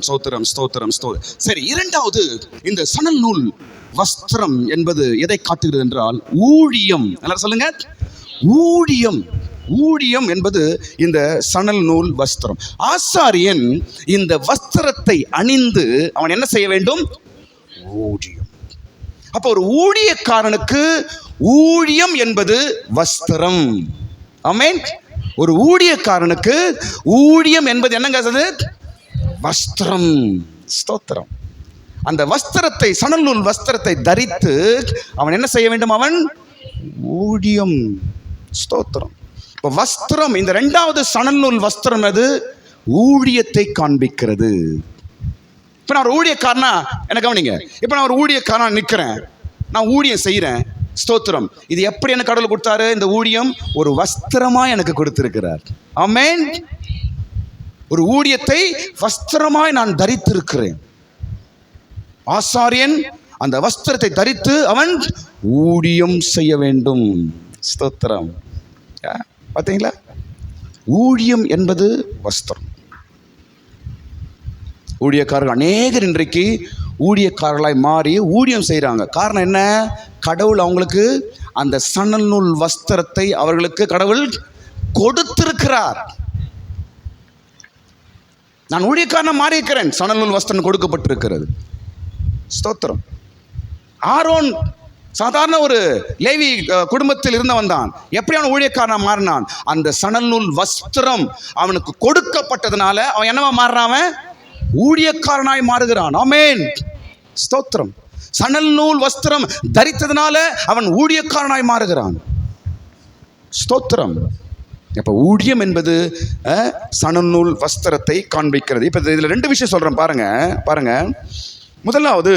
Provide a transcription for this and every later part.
ஸ்தோத்திரம் ஸ்தோத்திரம் ஸ்தோத்திரம். சரி, இரண்டாவது இந்த சணல் நூல் வஸ்திரம் என்பது எதை காட்டுகிறது என்றால் ஊழியம். எல்லாரும் சொல்லுங்க, ஊழியம். ஊழியம் என்பது இந்த சணல் நூல் வஸ்திரம். ஆசாரியன் இந்த வஸ்திரத்தை அணிந்து அவன் என்ன செய்ய வேண்டும்? ஊழியம். அப்போ ஒரு ஊழியக்காரனுக்கு ஊழியம் என்பது வஸ்திரம். ஆமென். ஒரு ஊழியக்காரனுக்கு ஊழியம் என்பது என்னங்க? வஸ்திரம். ஸ்தோத்திரம். அந்த வஸ்திரத்தை, சணல் நூல் வஸ்திரத்தை தரித்து அவன் என்ன செய்ய வேண்டும்? அவன் ஊழியம். ஸ்தோத்திரம். இப்போ வஸ்திரம், இந்த இரண்டாவது சணல் நூல் வஸ்திரம் அது ஊழியத்தை காண்பிக்கிறது. இப்போ நான் ஒரு ஊழியக்காரனா, எனக்கு கவனிங்க, இப்போ நான் ஒரு ஊழியக்காரனா நிற்கிறேன், நான் ஊழியம் செய்கிறேன். ஸ்தோத்திரம். இது எப்படி எனக்கு கடவுள் கொடுத்தாரு? இந்த ஊழியம் ஒரு வஸ்திரமா எனக்கு கொடுத்திருக்கிறார். ஆமென். ஒரு ஊழியத்தை வஸ்திரமாய் நான் தரித்திருக்கிறேன். ஆசாரியன் அந்த வஸ்திரத்தை தரித்து அவன் ஊழியம் செய்ய வேண்டும். ஸ்தோத்திரம். பார்த்தீங்களா? ஊழியம் என்பது வஸ்திரம். ஊழியக்காரர்கள் அநேகர் இன்றைக்கு ஊழியக்காரர்களாய் மாறி ஊழியம் செய்கிறாங்க. காரணம் என்ன? கடவுள் அவங்களுக்கு அந்த சணல் நூல் வஸ்திரத்தை அவர்களுக்கு கடவுள் கொடுத்திருக்கிறார். நான் ஊழியக்காரனா மாறி இருக்கிறேன், சணல் நூல் வஸ்திரம் கொடுக்கப்பட்டிருக்கிறது. ஸ்தோத்திரம். ஆரோன் சாதாரண ஒரு லேவி குடும்பத்தில் இருந்தவன் தான். எப்படி அவன் ஊழியக்காரனா மாறினான்? அந்த சணல் நூல் வஸ்திரம் அவனுக்கு கொடுக்கப்பட்டதுனால அவன் என்னவா மாறுறான்? ஊழியக்காரனாய் மாறுகிறான். ஆமென். ஸ்தோத்திரம். சணல் நூல் வஸ்திரம் தரித்ததுனால அவன் ஊழியக்காரனாய் மாறுகிறான். ஸ்தோத்திரம். இப்போ ஊழியம் என்பது சணல் நூல் வஸ்திரத்தை காண்பிக்கிறது. இப்போ இதில் ரெண்டு விஷயம் சொல்கிறேன், பாருங்க. முதலாவது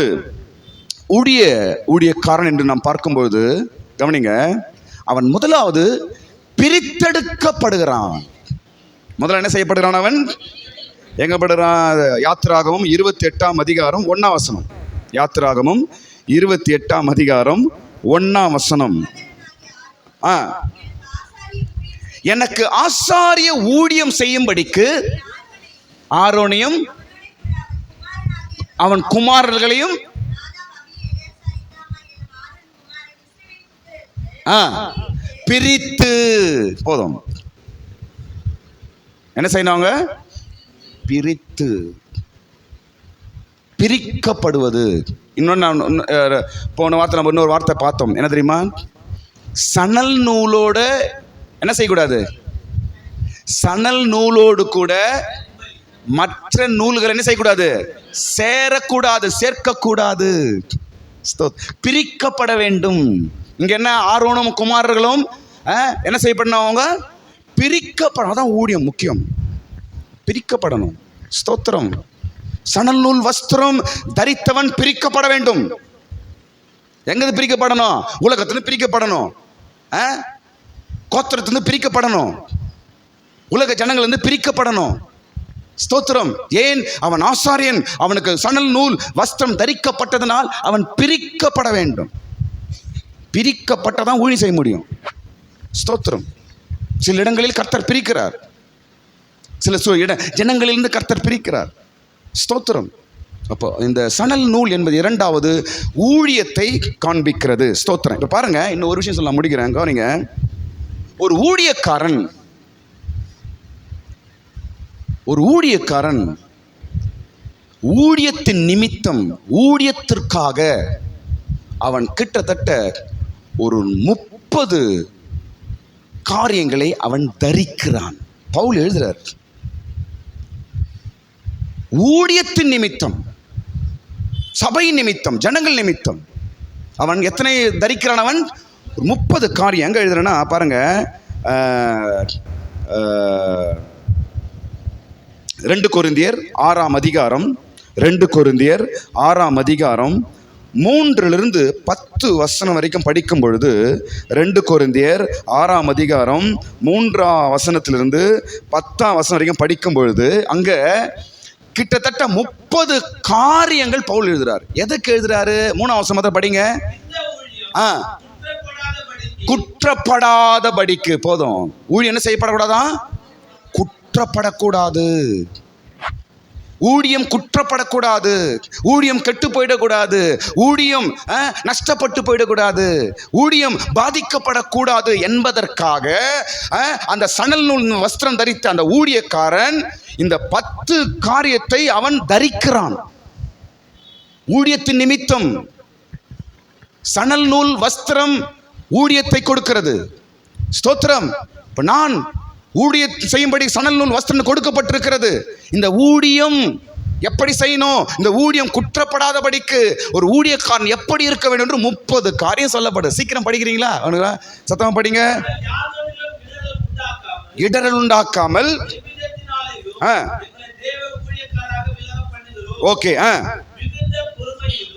ஊழியக்காரன் என்று நாம் பார்க்கும்போது கவனிங்க, அவன் முதலாவது பிரித்தெடுக்கப்படுகிறான். முதல்ல என்ன செய்யப்படுகிறான்? அவன் எங்க படுறான்? யாத்திராகமம் 28ஆம் அதிகாரம் 1ஆம் வசனம். யாத்திராகமம் 28ஆம் அதிகாரம் 1ஆம் வசனம். எனக்கு ஆசாரிய ஊழியம் செய்யும்படிக்கு ஆரோனையும் அவன் குமாரர்களையும் பிரித்து, போதும், என்ன செய்யணும்? பிரித்து, பிரிக்கப்படுவது. இன்னொன்று, போன வார்த்தை நம்ம இன்னொரு வார்த்தை பார்த்தோம், என்ன தெரியுமா? சணல் நூலோட என்ன செய்யக்கூடாது? சணல் நூலோடு கூட மற்ற நூல்கள் என்ன செய்யக்கூடாது? சேரக்கூடாது, சேர்க்கக்கூடாது. பிரிக்கப்பட வேண்டும். இங்க என்ன? ஆரோனும் குமாரர்களும் என்ன செய்யப்படணும்? அவங்க பிரிக்கப்படணும். அதான் ஊழியம் முக்கியம், பிரிக்கப்படணும். ஸ்தோத்திரம். சணல் நூல் வஸ்திரம் தரித்தவன் பிரிக்கப்பட வேண்டும். எங்க பிரிக்கப்படணும்? உலகத்திலிருந்து பிரிக்கப்படணும், கோத்திரத்திலிருந்து பிரிக்கப்படணும், உலக ஜனங்கள் இருந்து பிரிக்கப்படணும். ஸ்தோத்திரம். ஏன்? அவன் ஆசாரியன், அவனுக்கு சணல் நூல் வஸ்திரம் தரிக்கப்பட்டதனால் அவன் பிரிக்கப்பட வேண்டும். பிரிக்கப்பட்டதான் ஊழியம் செய்ய முடியும். ஸ்தோத்திரம். சில இடங்களில் கர்த்தர் பிரிக்கிறார், சில ஜனங்களிலிருந்து கர்த்தர் பிரிக்கிறார். ஸ்தோத்திரம். அப்போ இந்த சணல் நூல் என்பது இரண்டாவது ஊழியத்தை காண்பிக்கிறது. ஸ்தோத்திரம். இப்போ பாருங்க, இன்னும் ஒரு விஷயம் சொல்ல முடிக்கிறேன், கவனிங்க. ஒரு ஊழியக்காரன் ஊழியத்தின் நிமித்தம், ஊழியத்திற்காக அவன் கிட்டத்தட்ட ஒரு 30 காரியங்களை அவன் தரிக்கிறான். பவுல் எழுதுறார், ஊழியத்தின் நிமித்தம், சபை நிமித்தம், ஜனங்கள் நிமித்தம் அவன் எத்தனை தரிக்கிறான்? அவன் 30 காரியம். எங்க எழுதுறேன்னா பாருங்க, 2 கொரிந்தியர் 6ஆம் அதிகாரம், 2 கொரிந்தியர் 6ஆம் அதிகாரம் 3லிருந்து 10 வசனம் வரைக்கும் படிக்கும் பொழுது, 2 கொரிந்தியர் 6ஆம் அதிகாரம் 3ஆம் வசனத்திலிருந்து 10ஆம் வசனம் வரைக்கும் படிக்கும் பொழுது அங்க கிட்டத்தட்ட 30 காரியங்கள் பவுல் எழுதுறார். எதுக்கு எழுதுறாரு? 3ஆம் வசனத்தை படிங்க. குற்றப்படாதபடிக்கு. போதும். ஊழியம் என்ன செய்யப்படக்கூடாதான்? குற்றப்படக்கூடாது. ஊழியம் குற்றப்படக்கூடாது, ஊழியம் கெட்டு போயிடக்கூடாது, ஊழியம் நஷ்டப்பட்டு போயிடக்கூடாது, ஊழியம் பாதிக்கப்படக்கூடாது என்பதற்காக அந்த சணல் நூல் வஸ்திரம் தரித்த அந்த ஊழியக்காரன் இந்த 10 காரியத்தை அவன் தரிக்கிறான். ஊழியத்தின் நிமித்தம் சணல் நூல் வஸ்திரம் ஊழியத்தை கொடுக்கிறது. ஸ்தோத்திரம். இப்ப நான் ஊழியம் செய்யும்படி சணல் நூல் வஸ்திரம் கொடுக்கப்பட்டிருக்கிறது. இந்த ஊழியம் எப்படி செய்யணும், இந்த ஊழியம் குற்றப்படாதபடிக்கு ஒரு ஊழியக்காரன் எப்படி இருக்க வேண்டும் என்று 30 காரியம் சொல்லப்படுது. சீக்கிரம் படிக்கிறீங்களா? சத்தமா படிங்க. இடரல் உண்டாக்காமல். ஓகே.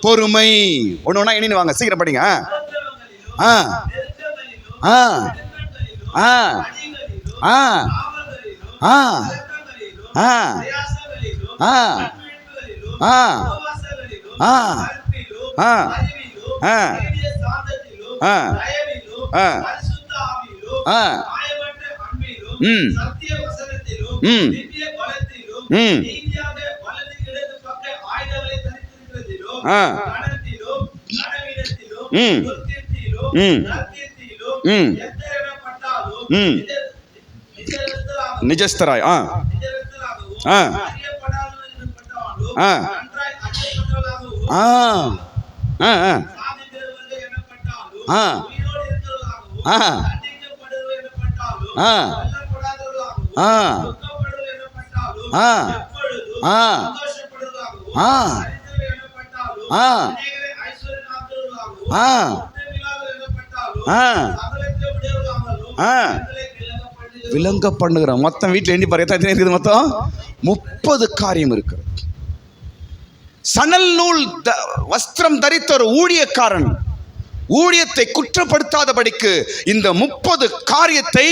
பொறுமை. ஒண்ணு எண்ணி வாங்க, சீக்கிரம் படிங்க. நிஜஸ்தராய். விளங்க பண்ணுகிறோம். மொத்தம் வீட்டில் எண்ணி பாருங்க, எத்தனை இருக்குது? மொத்தம் 30 காரியம் இருக்கு. சணல் நூல் வஸ்திரம் தரித்த ஒரு ஊழியக்காரன் ஊழியத்தை குற்றப்படுத்தாதபடிக்கு இந்த 30 காரியத்தை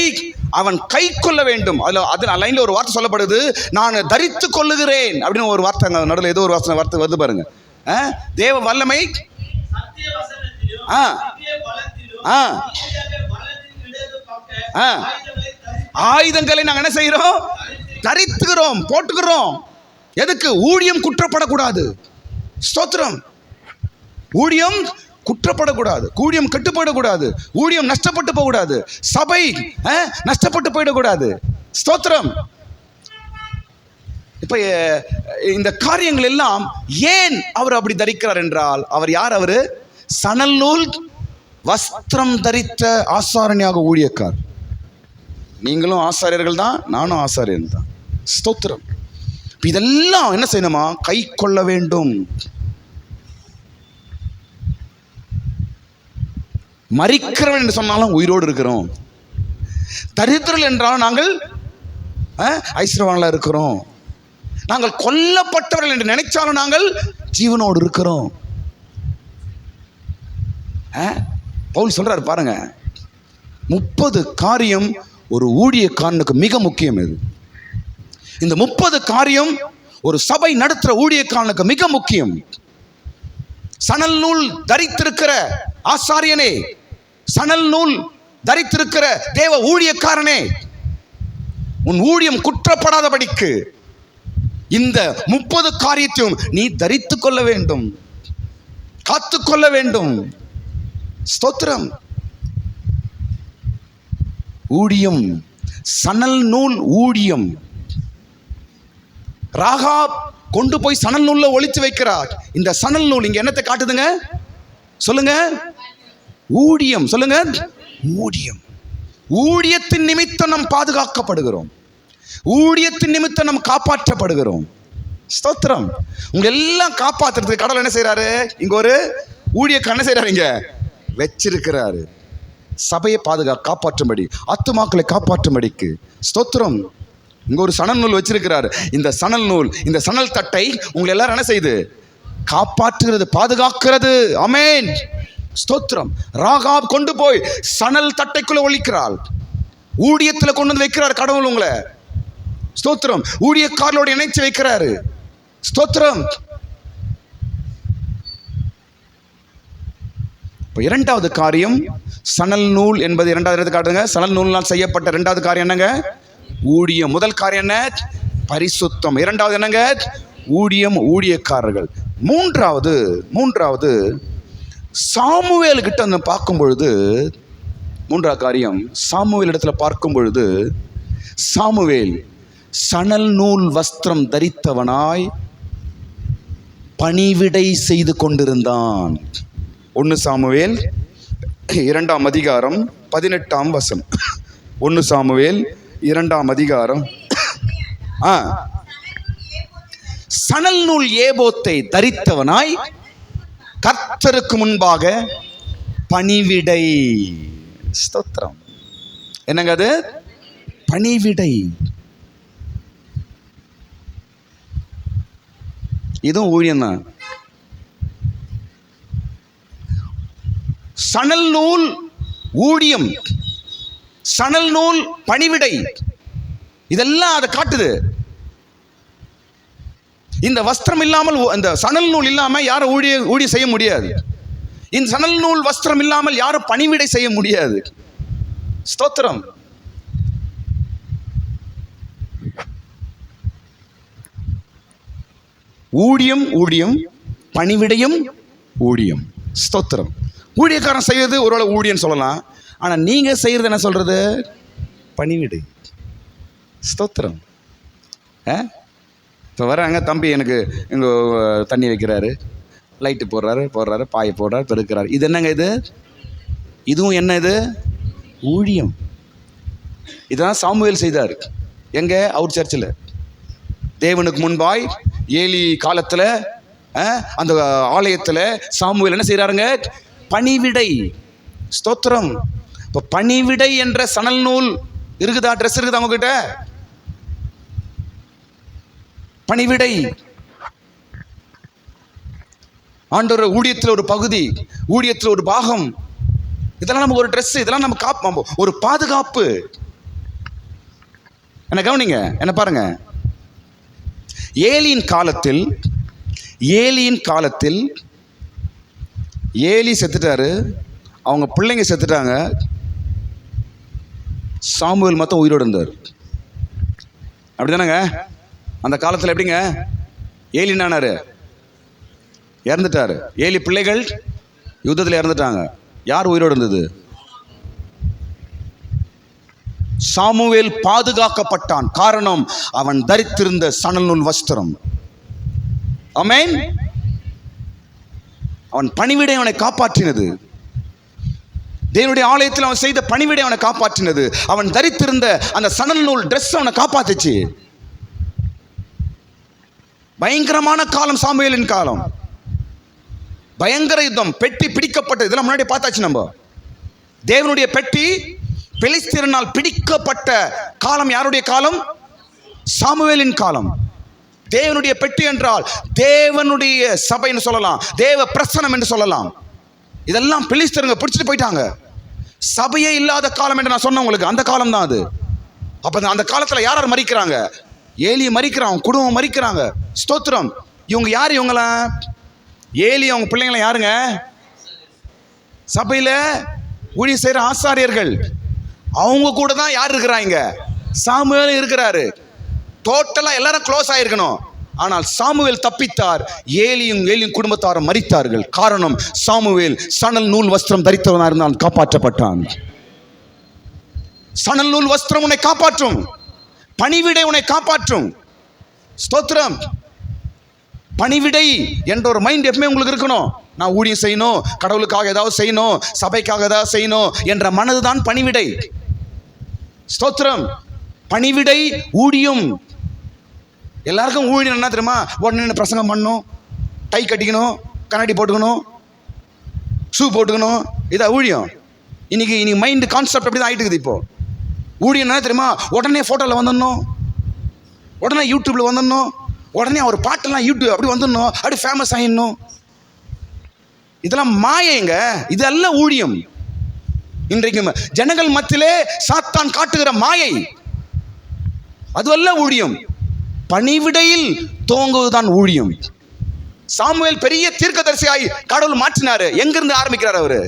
அவன் கை கொள்ள வேண்டும். அதுல லைன்ல ஒரு வார்த்தை சொல்லப்படுது, நான் தரித்து கொள்ளுகிறேன் அப்படின்னு ஒரு வார்த்தை நடுவில் ஏதோ ஒரு வார்த்தை வருது பாருங்க. தேவ வல்லமை ஆயுதங்களை நாங்கள் என்ன செய்கிறோம்? தரித்துகிறோம், போட்டுக்கிறோம். எதுக்கு? ஊழியம் குற்றப்படக்கூடாது. ஸ்தோத்திரம். ஊழியம் குற்றப்படக்கூடாது, ஊழியம் கெட்டு போயிடக்கூடாது, ஊழியம் நஷ்டப்பட்டு போகக்கூடாது, சபை நஷ்டப்பட்டு போயிடக்கூடாது. ஸ்தோத்திரம். இப்ப இந்த காரியங்கள் எல்லாம் ஏன் அவர் அப்படி தரிக்கிறார் என்றால், அவர் யார்? அவரு சணல் நூல் வஸ்திரம் தரித்த ஆசாரணியாக ஊழியக்கார். நீங்களும் ஆசாரியர்கள் தான், நானும் ஆசாரியன் தான். ஸ்தோத்திரம். இதெல்லாம் என்ன செய்யணுமா? கை கொள்ள வேண்டும். மரிக்கிறவன் என்று சொன்னாலும் உயிரோடு இருக்கிறோம். தரித்திரல் என்றாலும் நாங்கள் ஐஸ்வர்யவான்களா இருக்கிறோம். நாங்கள் கொல்லப்பட்டவர்கள் என்று நினைச்சாலும் நாங்கள் ஜீவனோடு இருக்கிறோம். பவுல் சொல்றாரு பாருங்க, 30 காரியம் ஒரு ஊழியக்காரனுக்கு மிக முக்கியம். இது இந்த 30 காரியம் ஒரு சபை நடத்துற ஊழியக்காரனுக்கு மிக முக்கியம். சணல் நூல் தரித்திருக்கிற ஆசாரியனே, சணல் நூல் தரித்திருக்கிற தேவ ஊழியக்காரனே, உன் ஊழியம் குற்றப்படாதபடிக்கு இந்த 30 காரியத்தையும் நீ தரித்துக் கொள்ள வேண்டும், காத்துக்கொள்ள வேண்டும். ஸ்தோத்திரம். ஊழியம், சணல் நூல் ஊழியம். ராகாப் கொண்டு போய் சணல் நூல்ல ஒளிச்சு வைக்கிறார். இந்த சணல் நூல் இங்க என்னத்தை காட்டுதுங்க? சொல்லுங்க. ஊழியம். சொல்லுங்க. ஊழியம். ஊழியத்தின் நிமித்தம் நாம் பாதுகாக்கப்படுகிறோம், ஊழியத்தின் நிமித்தம் நாம் காப்பாற்றப்படுகிறோம். ஸ்தோத்திரம். உங்க எல்லாம் காப்பாற்றுறதுக்கு கடவுள் என்ன செய்யறாரு? இங்க ஒரு ஊழியக்காரன் என்ன செய்யறாரு? இங்க வச்சிருக்கிறாரு. சபையை காப்பாற்றும்படி, ஆத்துமாக்களை காப்பாற்றும்படிக்கு. ஸ்தோத்திரம். இங்க ஒரு சணல் நூல் வச்சிருக்கிறாரு. இந்த சணல் நூல், இந்த சணல் தட்டை உங்களை எல்லாரும் என்ன செய்யுது? காப்பாற்றுகிறது, பாதுகாக்கிறது. ஆமென். ஸ்தோத்திரம். ராகாப் கொண்டு போய் சணல் தட்டைக்குள்ள ஒழிக்கிறாள். ஊழியத்தில் கொண்டு வந்து வைக்கிறார் கடவுள் உங்களை. ஸ்தோத்திரம். ஊழியக்காரரோடு இணைச்சு வைக்கிறாரு. ஸ்தோத்திரம். இப்போ இரண்டாவது காரியம் சணல் நூல் என்பது இரண்டாவது காட்டுங்க. சணல் நூலினால் செய்யப்பட்ட இரண்டாவது காரியம் என்னங்க? ஊழியம். முதல் காரியம் என்ன? பரிசுத்தம். இரண்டாவது என்னங்க? ஊழியம், ஊழியக்காரர்கள். மூன்றாவது சாமுவேல் கிட்ட பார்க்கும் பொழுது, மூன்றாவது காரியம், சாமுவேல் இடத்துல பார்க்கும் பொழுது, சாமுவேல் சணல் நூல் வஸ்திரம் தரித்தவனாய் பணிவிடை செய்து கொண்டிருந்தான். 1 சாமுவேல் 2ஆம் அதிகாரம் 18ஆம் வசனம். 1 சாமுவேல் 2ஆம் அதிகாரம். சணல் நூல் ஏபோத்தை தரித்தவனாய் கர்த்தருக்கு முன்பாக பணிவிடை. ஸ்தோத்திரம். என்னங்க அது? பணிவிடை. இதுவும் ஊழியம் தான். சணல் நூல் ஊழியம், சணல் நூல் பணிவிடை, இதெல்லாம் அதை காட்டுது. இந்த வஸ்திரம் இல்லாமல், இந்த சணல் நூல் இல்லாமல் யாரும் ஊழியம் செய்ய முடியாது. இந்த சணல் நூல் வஸ்திரம் இல்லாமல் யாரும் பணிவிடை செய்ய முடியாது. ஸ்தோத்திரம். ஊழியம் ஊழியம், பணிவிடையும் ஊழியம். ஸ்தோத்திரம். ஊழியக்காரன் செய்வது ஒருவேளை ஊழியம் சொல்லலாம், ஆனால் நீங்க செய்யறது என்ன சொல்றது? பணிவிடை. ஸ்தோத்திரம். இப்போ வராங்க, தம்பி எனக்கு இங்கே தண்ணி வைக்கிறாரு, லைட்டு போடுறாரு, பாயை போடுறாரு, பெருக்கிறாரு. இது என்னங்க? இதுவும் என்ன? இது ஊழியம். இதுதான் சாமுவேல் செய்தார். எங்க? அவர் சர்ச்சில். தேவனுக்கு முன்பாய் ஏலி காலத்தில் அந்த ஆலயத்தில் சாமுவேல் என்ன செய்கிறாருங்க? பணிவிடை. ஸ்தோத்திரம். இப்போ பணிவிடை என்ற சணல் நூல் இருக்குதா? ட்ரெஸ் இருக்குதா உங்ககிட்ட? பணிவிடை. ஆண்டவர் ஊழியத்தில் ஒரு பகுதி, ஊழியத்தில் ஒரு பாகம். இதெல்லாம் நமக்கு ஒரு ட்ரெஸ், இதெல்லாம் நம்ம ஒரு பாதுகாப்பு. என்ன கவனிங்க, என்ன பாருங்க. ஏலியின் காலத்தில் ஏலி செத்துட்டாரு, அவங்க பிள்ளைங்க செத்துட்டாங்க, சாமுவேல் மட்டும் உயிரோடு இருந்தார். அப்படிதானங்க? அந்த காலத்தில் எப்படிங்க? ஏலி என்னானாரு? இறந்துட்டாரு. ஏலி பிள்ளைகள் யுத்தத்தில் இறந்துட்டாங்க. யார் உயிரோடு இருந்தது? சாமுவேல் பாதுகாக்கப்பட்டான். காரணம், அவன் தரித்திருந்த சணல் நூல் வஸ்திரம். ஆமென். அவன் பணிவிடை அவனை காப்பாற்றினது. தேவனுடைய ஆலயத்தில் அவன் செய்த பணிவிடை அவனை காப்பாற்றினது. அவன் தரித்திருந்த அந்த சணல் நூல் ட்ரெஸ் அவனை காப்பாத்துச்சு. பயங்கரமான காலம் சாமுவேலின் காலம். பயங்கர யுத்தம், பெட்டி பிடிக்கப்பட்டது. இதெல்லாம் முன்னாடி பார்த்தாச்சு நம்ம. தேவனுடைய பெட்டி பெலிஸ்தீனால் பிடிக்கப்பட்ட காலம் யாருடைய காலம்? சாமுவேலின் காலம். தேவனுடைய பெட்டி என்றால் தேவனுடைய சபைன்னு சொல்லலாம், தேவ பிரசனம் என்று சொல்லலாம். இதெல்லாம் பெலிஸ்தீருங்க பிடிச்சிட்டு போயிட்டாங்க. சபையே இல்லாத காலம் என்று நான் சொன்னேன் உங்களுக்கு. அந்த காலம் தான் அது. அப்ப அந்த காலத்துல யார் மரிக்கிறாங்க? ஏலி மரிக்கிறான், குடும்பம் மரிக்கிறாங்க. ஸ்தோத்திரம். இவங்க யாரு? இவங்கள ஏலி அவங்க பிள்ளைங்கள யாருங்க? சபையில ஊழியம் செய்யற ஆசாரியர்கள். அவங்க கூட தான் யார் இருக்கிறாங்க? சாமுவேல் இருக்கிறாரு. டோட்டலா எல்லாரும் க்ளோஸ் ஆயிருக்கணும். ஆனால் சாமுவேல் தப்பித்தார். ஏலியும் குடும்பத்தாரும் மரித்தார்கள். காரணம், சாமுவேல் சணல் நூல் வஸ்திரம் தரித்தவனாக இருந்தால் காப்பாற்றப்பட்டான். சணல் நூல் வஸ்திரம் உன்னை காப்பாற்றும். பணிவிடை உன்னை காப்பாற்றும். ஸ்தோத்திரம். பணிவிடை என்ற ஒரு மைண்ட் எப்பவுமே உங்களுக்கு இருக்கணும். நான் ஊழியம் செய்யணும், கடவுளுக்காக ஏதாவது செய்யணும், சபைக்காக ஏதாவது செய்யணும் என்ற மனதுதான் பணிவிடை. ஸ்தோத்திரம். பணிவிடை ஊழியம். எல்லாருக்கும் ஊழியம் என்ன தெரியுமா? உடனே பிரசங்கம் பண்ணணும், டை கட்டிக்கணும், கண்ணாடி போட்டுக்கணும், ஷூ போட்டுக்கணும். இதான் ஊழியம். இன்னைக்கு மைண்ட் கான்செப்ட் அப்படி தான் ஆகிட்டு இருக்குது. இப்போ ஊழியம் என்ன தெரியுமா? உடனே ஃபோட்டோவில் வந்துடணும், உடனே யூடியூப்ல வந்துடணும், உடனே ஒரு பாட்டெல்லாம் யூடியூப் அப்படி வந்துடணும், அப்படி ஃபேமஸ் ஆகிடணும். இதெல்லாம் மாயங்க. இதெல்லாம் ஊழியம். இன்றைக்கு ஜனங்கள் மத்தியிலே சாத்தான் காட்டுகிற மாயை, அதுவல்ல ஊழியம். பணிவிடையில் துவங்குவதுதான் ஊழியம். சாமுவேல் பெரிய தீர்க்கதரிசியாய் கடவுள் மாற்றினாரு. எங்கிருந்து ஆரம்பிக்கிறார் அவரு?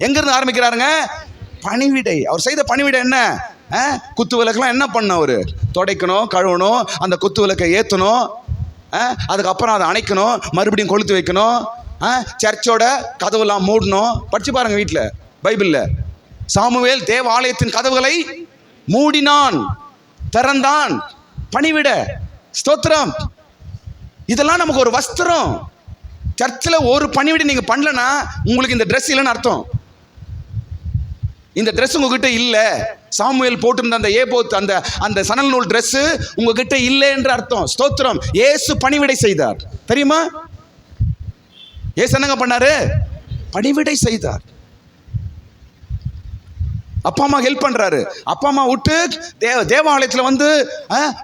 எங்கிருந்து ஆரம்பிக்கிறாருங்க? பணிவிடை. அவர் செய்த பணிவிடை என்ன? குத்து விளக்கெல்லாம் என்ன பண்ண? அவரு துடைக்கணும், கழுவணும், அந்த குத்து விளக்கை ஏற்றணும். அதுக்கப்புறம் அதை அணைக்கணும், மறுபடியும் கொளுத்து வைக்கணும், சர்ச்சோட கதவுலாம் மூடணும். படிச்சு பாருங்க வீட்டில் பைபிளில். சாமுவேல் தேவ ஆலயத்தின் கதவுகளை மூடினான், திறந்தான், பணிவிட. ஸ்தோத்திரம். இதெல்லாம் நமக்கு ஒரு வஸ்திரம். சர்ச்சில் ஒரு பணிவிட நீங்க பண்ணலன்னா உங்களுக்கு இந்த ட்ரெஸ் இல்லைன்னு அர்த்தம். இந்த ட்ரெஸ் உங்ககிட்ட இல்லை, சாமுவேல் போட்டிருந்த அந்த ஏபோத் அந்த அந்த சணல் நூல் ட்ரெஸ் உங்ககிட்ட இல்லை என்று அர்த்தம். ஸ்தோத்திரம். இயேசு பணிவிடை செய்தார் தெரியுமா? இயேசு என்னங்க பண்ணாரு? பணிவிடை செய்தார். அப்பா அம்மா ஹெல்ப் பண்றாரு. அப்பா அம்மா விட்டு தேவாலயத்தில் வந்து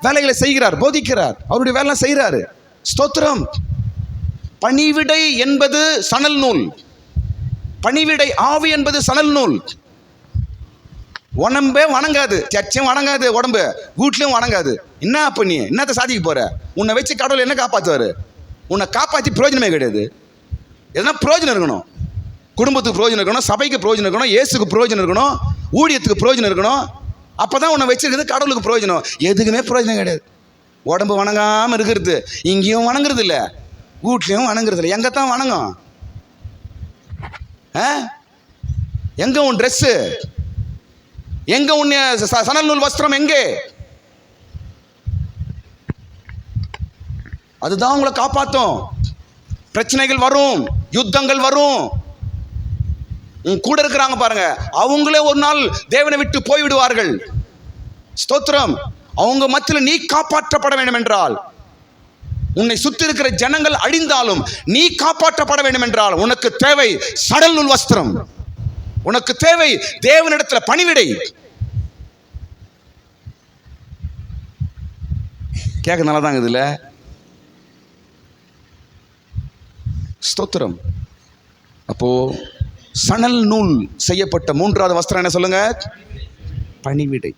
வேலைகளை செய்கிறார், போதிக்கிறார், அவருடைய வேலை செய்கிறாரு. ஸ்தோத்திரம். பணிவிடை என்பது சணல் நூல். பணிவிடை ஆவி என்பது சணல் நூல். உடம்பே வணங்காது, சர்ச்சையும் வணங்காது, உடம்பு வீட்லையும் வணங்காது. என்ன பண்ணி என்னத்தை சாதிக்க போற? உன்னை வச்சு கடவுள் என்ன காப்பாற்றுவாரு? உன்னை காப்பாற்றி பிரயோஜனமே கிடையாது. எதனா பிரயோஜனம் இருக்கணும். குடும்பத்துக்கு பிரயோஜனம் இருக்கணும், சபைக்கு பிரயோஜனம் இருக்கணும், இயேசுக்கு பிரயோஜனம் இருக்கணும், ஊழியத்துக்கு பிரயோஜனம் இருக்கணும். அப்பதான் உன்னை வச்சிருக்கிறது கடவுளுக்கு பிரயோஜனம். எதுக்குமே பிரயோஜனம் கிடையாது. உடம்பு வணங்காமல் இருக்கிறது, இங்கேயும் வணங்குறது இல்லை, வீட்லையும் வணங்குறது இல்லை. எங்கத்தான் வணங்கும்? எங்க உன் ட்ரெஸ்ஸு? எங்க உன் சணல் நூல் வஸ்திரம்? எங்கே? அதுதான் உங்களை காப்பாற்றும். பிரச்சனைகள் வரும், யுத்தங்கள் வரும். உன் கூட இருக்கிறாங்க பாருங்க, அவங்களே ஒரு நாள் தேவனை விட்டு போய்விடுவார்கள். ஸ்தோத்திரம். அவங்க மத்தியில் நீ காப்பாற்றப்பட வேண்டும் என்றால், உன்னை சுத்தி இருக்கிற ஜனங்கள் அழிந்தாலும் நீ காப்பாற்றப்பட வேண்டும் என்றால் உனக்கு தேவை சணல் நூல் வஸ்திரம். உனக்கு தேவை தேவனிடத்தில் பணிவிடை. கேட்க நல்லா தாங்க இதுல. ஸ்தோத்திரம். அப்போ சணல் நூல் செய்யப்பட்ட மூன்றாவது வஸ்திரம் என்ன சொல்லுங்க? பணிவிடை.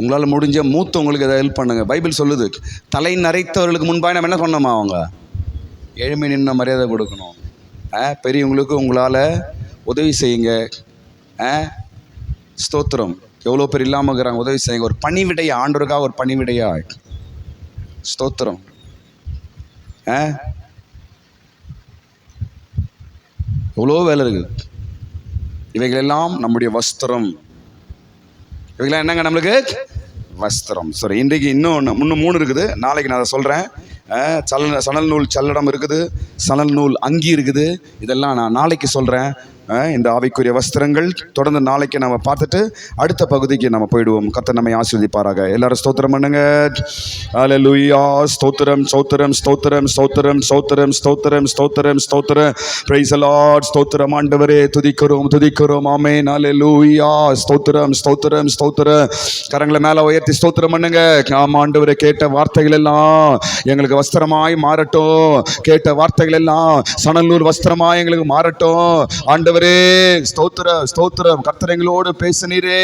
உங்களால் முடிஞ்ச மூத்தவங்களுக்கு எதாவது ஹெல்ப் பண்ணுங்க. பைபிள் சொல்லுது, தலை நரைத்தவர்களுக்கு முன்பாக நம்ம என்ன பண்ணோமா? அவங்க எழுமை நின்று மரியாதை கொடுக்கணும். பெரியவங்களுக்கு உங்களால் உதவி செய்யுங்க. ஸ்தோத்திரம். எவ்வளோ பேர் இல்லாமல் இருக்கிறாங்க, உதவி செய்யுங்க. ஒரு பணிவிடையா, ஆண்டவருக்காக ஒரு பணிவிடையா. ஸ்தோத்திரம். எவ்வளோ வேலை இருக்குது. இவைகளெல்லாம் நம்முடைய வஸ்திரம். இவைகளெல்லாம் என்னங்க நம்மளுக்கு? வஸ்திரம். சரி, இன்றைக்கு இன்னும் 3 இருக்குது. நாளைக்கு நான் அதை சொல்கிறேன். சணல் நூல் சல்லடம் இருக்குது, சணல் நூல் அங்கி இருக்குது. இதெல்லாம் நான் நாளைக்கு சொல்கிறேன். இந்த ஆவிக்குரிய வஸ்திரங்கள் தொடர்ந்து நாளைக்கு நம்ம பார்த்துட்டு அடுத்த பகுதிக்கு நம்ம போயிடுவோம். கர்த்தர் நம்மை ஆசீர்வதிப்பாராக. எல்லாரும் ஸ்தோத்திரம் பண்ணுங்க. ஹல்லேலூயா. ஸ்தோத்திரம், ஸ்தோத்திரம், ஸ்தோத்திரம், ஸ்தோத்திரம், ஸ்தோத்திரம், ஸ்தோத்திரம், ஸ்தோத்திரம், ஸ்தோத்திரம். Praise the Lord. ஸ்தோத்திரம் ஆண்டவரே. துதிக்கிறோம், துதிக்கிறோம். ஆமென். ஹல்லேலூயா. ஸ்தோத்திரம், ஸ்தோத்திரம், ஸ்தோத்திரம். கரங்களை மேலே உயர்த்தி ஸ்தோத்திரம் பண்ணுங்க. ஆமாம் ஆண்டவரே, கேட்ட வார்த்தைகள் எல்லாம் எங்களுக்கு வஸ்திரமாய் மாறட்டும். கேட்ட வார்த்தைகள் எல்லாம் சணல் நூல் வஸ்திரமாய் எங்களுக்கு மாறட்டும். ஆண்டவரே ஸ்தோத்திரம், ஸ்தோத்திரம். கர்த்தர் எங்களோடு பேசினீரே.